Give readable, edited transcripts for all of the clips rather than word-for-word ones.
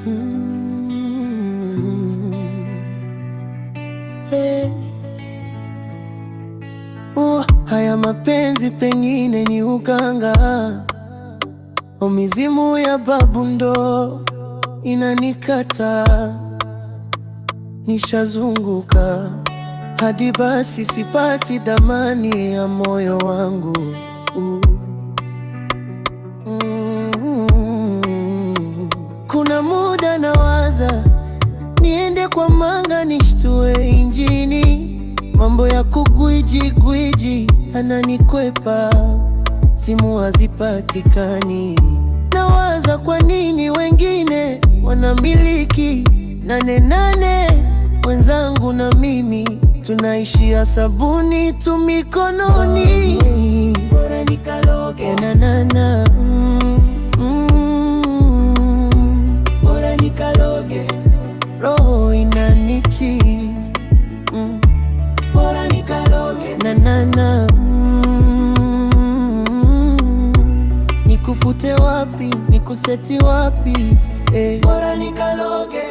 Hey. Haya mapenzi pengine ni uganga, mizimu ya babu ndo inanikata. Nishazunguka hadi basi sipati dhamani ya moyo wangu. Kuna muda nawaza niende kwa manga nishtue injini, mambo ya kugwiji gwiji ananikwepa, simu hazipatikani. Nawaza kwa nini wengine wanamiliki 88, wenzangu na mimi tunaishia sabuni tu mikononi. Bora nikaloge na bora nikaloge, roho inanicheat. Bora nikaloge na nikufute wapi, nikuseti wapi? Bora nikaloge.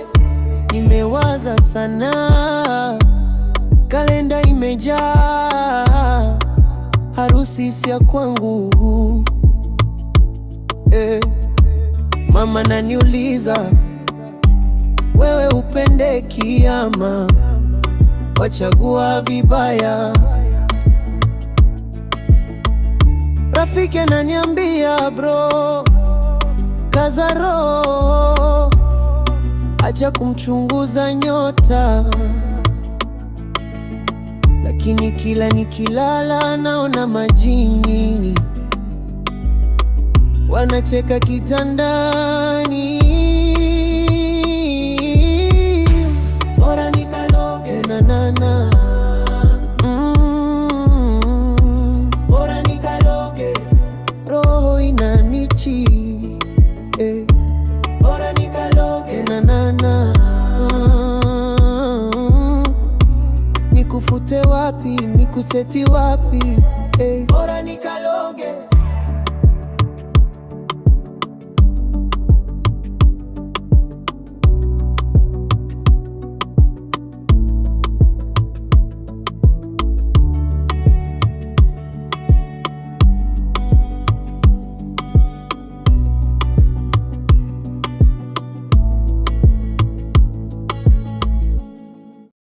Nimewaza sana, kalenda imejaa, harusi si ya kwangu. Mama naniuliza, wewe upendeki ama wachagua vibaya? Rafiki ananiambia bro, kaza roho, acha kumchunguza nyota. Lakini kila nikilala naona majini wanacheka kitandani. Bora nikaloge na bora nikaloge, roho inanicheat. Bora nikaloge na nikufute wapi, nikuseti wapi? Bora nikaloge.